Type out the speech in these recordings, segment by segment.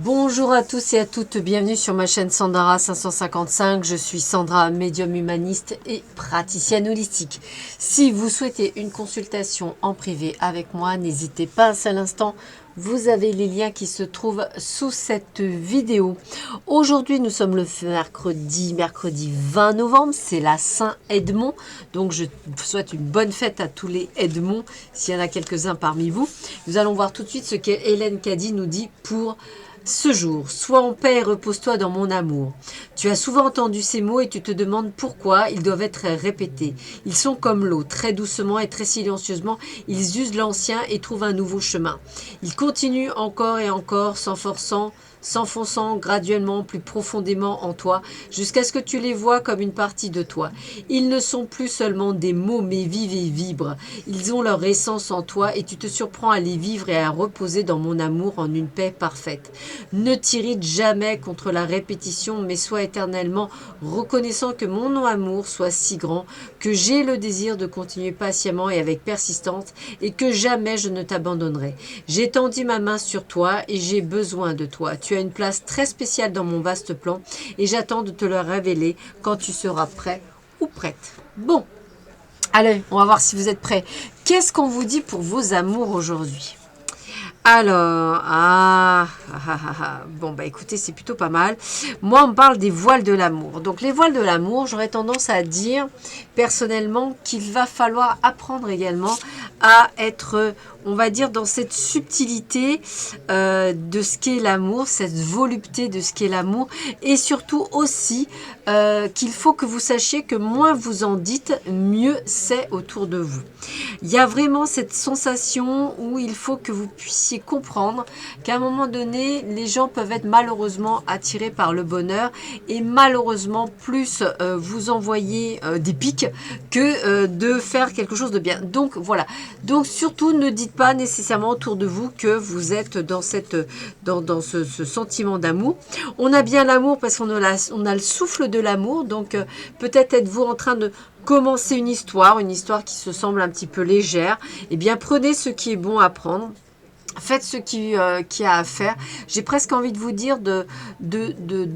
Bonjour à tous et à toutes, bienvenue sur ma chaîne Sandara 555. Je suis Sandra, médium humaniste et praticienne holistique. Si vous souhaitez une consultation en privé avec moi, n'hésitez pas un seul instant. Vous avez les liens qui se trouvent sous cette vidéo. Aujourd'hui, nous sommes le mercredi 20 novembre. C'est la Saint-Edmond. Donc, je vous souhaite une bonne fête à tous les Edmonds, s'il y en a quelques-uns parmi vous. Nous allons voir tout de suite ce qu'Hélène Caddy nous dit pour ce jour. Sois en paix et repose-toi dans mon amour. Tu as souvent entendu ces mots et tu te demandes pourquoi ils doivent être répétés. Ils sont comme l'eau, très doucement et très silencieusement, ils usent l'ancien et trouvent un nouveau chemin. Ils continuent encore et encore, s'enfonçant graduellement plus profondément en toi, jusqu'à ce que tu les vois comme une partie de toi. Ils ne sont plus seulement des mots, mais vivent et vibrent. Ils ont leur essence en toi et tu te surprends à les vivre et à reposer dans mon amour en une paix parfaite. Ne t'irrite jamais contre la répétition, mais sois éternellement reconnaissant que mon amour soit si grand, que j'ai le désir de continuer patiemment et avec persistance, et que jamais je ne t'abandonnerai. J'ai tendu ma main sur toi et j'ai besoin de toi. Tu as une place très spéciale dans mon vaste plan et j'attends de te le révéler quand tu seras prêt ou prête. Bon, allez, on va voir si vous êtes prêts. Qu'est-ce qu'on vous dit pour vos amours aujourd'hui ? Alors, bon, bah écoutez, c'est plutôt pas mal. Moi, on me parle des voiles de l'amour. Donc, les voiles de l'amour, j'aurais tendance à dire, personnellement, qu'il va falloir apprendre également à être, on va dire, dans cette subtilité de ce qu'est l'amour, cette volupté de ce qu'est l'amour, et surtout aussi qu'il faut que vous sachiez que moins vous en dites, mieux c'est autour de vous. Il y a vraiment cette sensation où il faut que vous puissiez comprendre qu'à un moment donné, les gens peuvent être malheureusement attirés par le bonheur et malheureusement plus vous envoyer des pics que de faire quelque chose de bien. Donc voilà. Donc surtout ne dites pas nécessairement autour de vous que vous êtes dans ce sentiment d'amour. On a bien l'amour parce qu'on a le souffle de l'amour. Donc peut-être êtes-vous en train de commencer une histoire qui se semble un petit peu légère. Eh bien prenez ce qui est bon à prendre. Faites ce qui a à faire. J'ai presque envie de vous dire de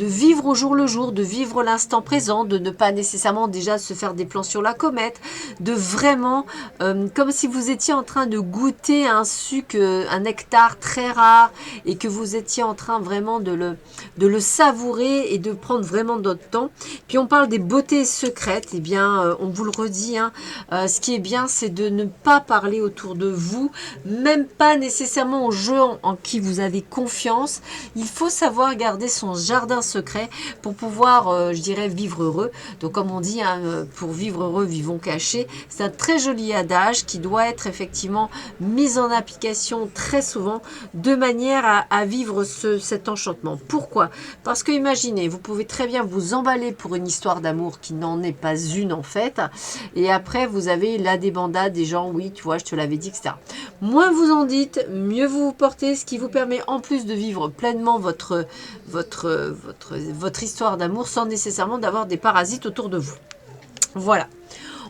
vivre au jour le jour, de vivre l'instant présent, de ne pas nécessairement déjà se faire des plans sur la comète, de vraiment, comme si vous étiez en train de goûter un sucre, un nectar très rare et que vous étiez en train vraiment de le savourer et de prendre vraiment d'autres temps. Puis on parle des beautés secrètes. Eh bien, on vous le redit, hein, ce qui est bien, c'est de ne pas parler autour de vous, même pas nécessairement aux gens en qui vous avez confiance. Il faut savoir garder son jardin secret pour pouvoir, je dirais, vivre heureux. Donc comme on dit, hein, pour vivre heureux, vivons cachés. C'est un très joli adage qui doit être effectivement mis en application très souvent de manière à vivre cet enchantement. Pourquoi ? Parce que imaginez, vous pouvez très bien vous emballer pour une histoire d'amour qui n'en est pas une en fait. Et après, vous avez la débandade des gens, oui, tu vois, je te l'avais dit, etc. Moins vous en dites, mieux vous vous portez, ce qui vous permet en plus de vivre pleinement votre histoire d'amour sans nécessairement d'avoir des parasites autour de vous. Voilà.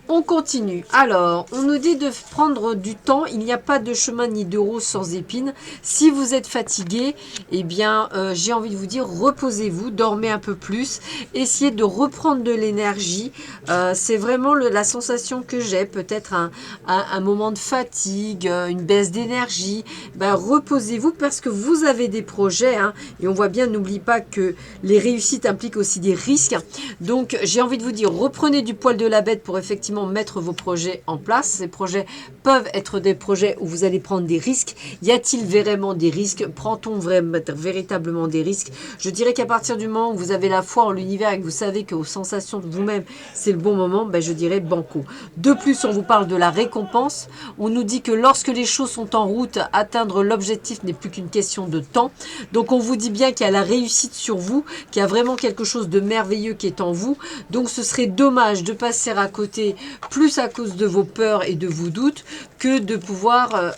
On continue. Alors, on nous dit de prendre du temps. Il n'y a pas de chemin ni de rose sans épines. Si vous êtes fatigué, eh bien, j'ai envie de vous dire, reposez-vous, dormez un peu plus, essayez de reprendre de l'énergie. C'est vraiment la sensation que j'ai, peut-être un moment de fatigue, une baisse d'énergie. Ben, reposez-vous parce que vous avez des projets, hein, et on voit bien, n'oublie pas que les réussites impliquent aussi des risques. Donc, j'ai envie de vous dire, reprenez du poil de la bête pour effectivement mettre vos projets en place. Ces projets peuvent être des projets où vous allez prendre des risques. Y a-t-il vraiment des risques ? Prend-on véritablement des risques ? Je dirais qu'à partir du moment où vous avez la foi en l'univers et que vous savez que vos sensations de vous-même, c'est le bon moment, ben je dirais banco. De plus, on vous parle de la récompense. On nous dit que lorsque les choses sont en route, atteindre l'objectif n'est plus qu'une question de temps. Donc, on vous dit bien qu'il y a la réussite sur vous, qu'il y a vraiment quelque chose de merveilleux qui est en vous. Donc, ce serait dommage de passer à côté plus à cause de vos peurs et de vos doutes que de pouvoir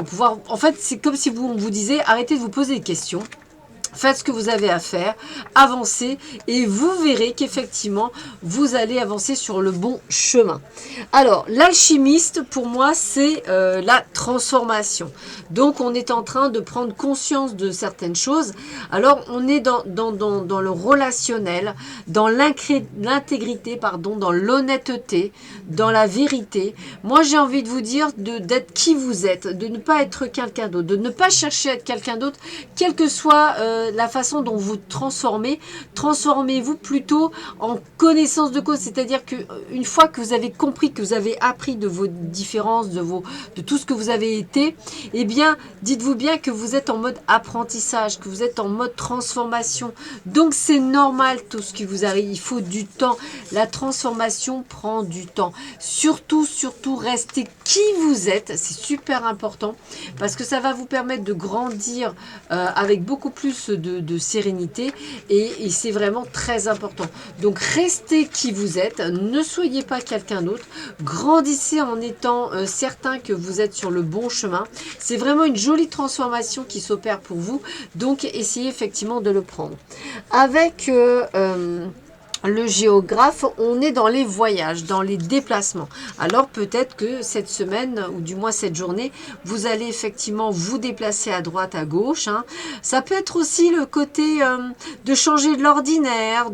pouvoir... En fait, c'est comme si on vous disait, arrêtez de vous poser des questions. Faites ce que vous avez à faire, avancez et vous verrez qu'effectivement, vous allez avancer sur le bon chemin. Alors, l'alchimiste, pour moi, c'est la transformation. Donc, on est en train de prendre conscience de certaines choses. Alors, on est dans le relationnel, dans l'intégrité, pardon, dans l'honnêteté, dans la vérité. Moi, j'ai envie de vous dire d'être qui vous êtes, de ne pas être quelqu'un d'autre, de ne pas chercher à être quelqu'un d'autre, quelle que soit la façon dont vous transformez. Transformez-vous plutôt en connaissance de cause, c'est-à-dire qu'une fois que vous avez compris, que vous avez appris de vos différences, de tout ce que vous avez été, eh bien, dites-vous bien que vous êtes en mode apprentissage, que vous êtes en mode transformation. Donc, c'est normal tout ce qui vous arrive. Il faut du temps. La transformation prend du temps. Surtout, restez qui vous êtes. C'est super important parce que ça va vous permettre de grandir avec beaucoup plus de sérénité et c'est vraiment très important. Donc, restez qui vous êtes. Ne soyez pas quelqu'un d'autre. Grandissez en étant certain que vous êtes sur le bon chemin. C'est vraiment une jolie transformation qui s'opère pour vous. Donc, essayez effectivement de le prendre. Avec le géographe, on est dans les voyages, dans les déplacements. Alors peut-être que cette semaine, ou du moins cette journée, vous allez effectivement vous déplacer à droite, à gauche. Hein. Ça peut être aussi le côté de changer de l'ordinaire,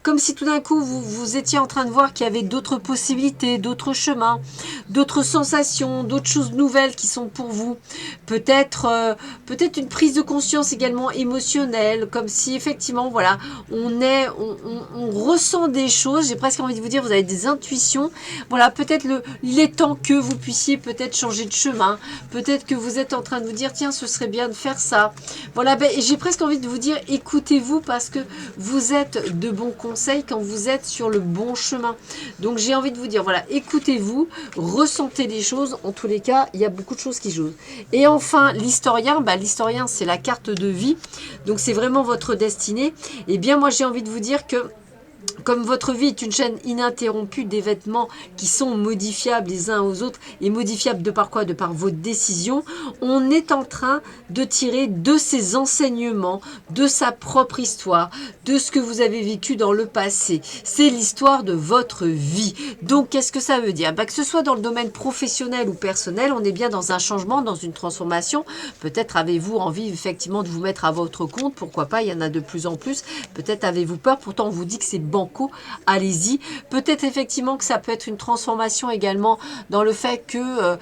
comme si tout d'un coup vous étiez en train de voir qu'il y avait d'autres possibilités, d'autres chemins, d'autres sensations, d'autres choses nouvelles qui sont pour vous. Peut-être une prise de conscience également émotionnelle, comme si effectivement, voilà, on ressent des choses, j'ai presque envie de vous dire, vous avez des intuitions. Voilà, peut-être il est temps que vous puissiez peut-être changer de chemin. Peut-être que vous êtes en train de vous dire, tiens, ce serait bien de faire ça. Voilà, j'ai presque envie de vous dire, écoutez-vous parce que vous êtes de bons conseils quand vous êtes sur le bon chemin. Donc, j'ai envie de vous dire, voilà, écoutez-vous, ressentez les choses. En tous les cas, il y a beaucoup de choses qui jouent. Et enfin, l'historien, l'historien, c'est la carte de vie. Donc, c'est vraiment votre destinée. Et bien, moi, j'ai envie de vous dire que comme votre vie est une chaîne ininterrompue d'événements qui sont modifiables les uns aux autres et modifiables de par quoi? De par vos décisions, on est en train de tirer de ces enseignements, de sa propre histoire, de ce que vous avez vécu dans le passé. C'est l'histoire de votre vie. Donc, qu'est-ce que ça veut dire? Que ce soit dans le domaine professionnel ou personnel, on est bien dans un changement, dans une transformation. Peut-être avez-vous envie effectivement de vous mettre à votre compte. Pourquoi pas? Il y en a de plus en plus. Peut-être avez-vous peur. Pourtant, on vous dit que c'est banco, allez-y. Peut-être effectivement que ça peut être une transformation également dans le fait que,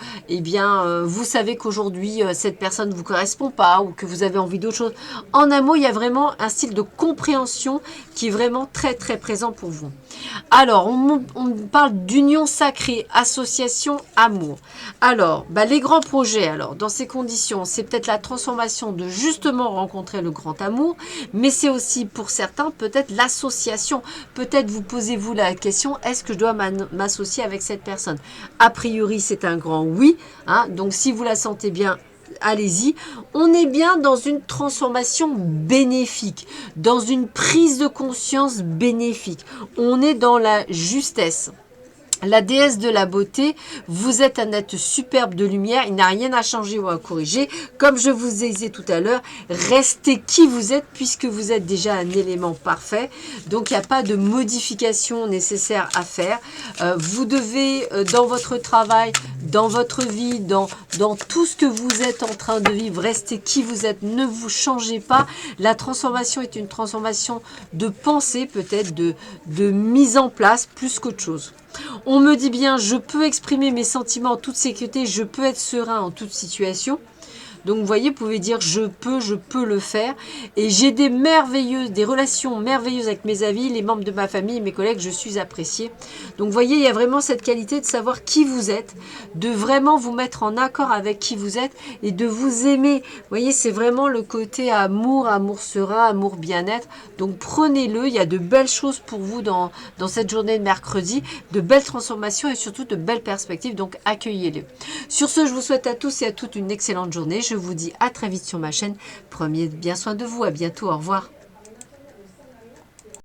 vous savez qu'aujourd'hui, cette personne ne vous correspond pas ou que vous avez envie d'autre chose. En un mot, il y a vraiment un style de compréhension qui est vraiment très, très présent pour vous. Alors, on parle d'union sacrée, association, amour. Alors, les grands projets, alors, dans ces conditions, c'est peut-être la transformation de justement rencontrer le grand amour, mais c'est aussi pour certains peut-être l'association. Peut-être vous posez-vous la question, est-ce que je dois m'associer avec cette personne? A priori, c'est un grand oui. Hein, donc, si vous la sentez bien, allez-y. On est bien dans une transformation bénéfique, dans une prise de conscience bénéfique. On est dans la justesse. La déesse de la beauté, vous êtes un être superbe de lumière, il n'a rien à changer ou à corriger. Comme je vous ai dit tout à l'heure, restez qui vous êtes puisque vous êtes déjà un élément parfait. Donc, il n'y a pas de modification nécessaire à faire. Vous devez, dans votre travail, dans votre vie, dans tout ce que vous êtes en train de vivre, restez qui vous êtes, ne vous changez pas. La transformation est une transformation de pensée, peut-être de mise en place, plus qu'autre chose. On me dit bien, je peux exprimer mes sentiments en toute sécurité, je peux être serein en toute situation. Donc, vous voyez, vous pouvez dire je peux le faire. Et j'ai des relations merveilleuses avec mes amis, les membres de ma famille, mes collègues, je suis appréciée. Donc, vous voyez, il y a vraiment cette qualité de savoir qui vous êtes, de vraiment vous mettre en accord avec qui vous êtes et de vous aimer. Vous voyez, c'est vraiment le côté amour, amour serein, amour bien-être. Donc, prenez-le. Il y a de belles choses pour vous dans cette journée de mercredi, de belles transformations et surtout de belles perspectives. Donc, accueillez-le. Sur ce, je vous souhaite à tous et à toutes une excellente journée. Je vous dis à très vite sur ma chaîne. Prenez bien soin de vous. À bientôt. Au revoir.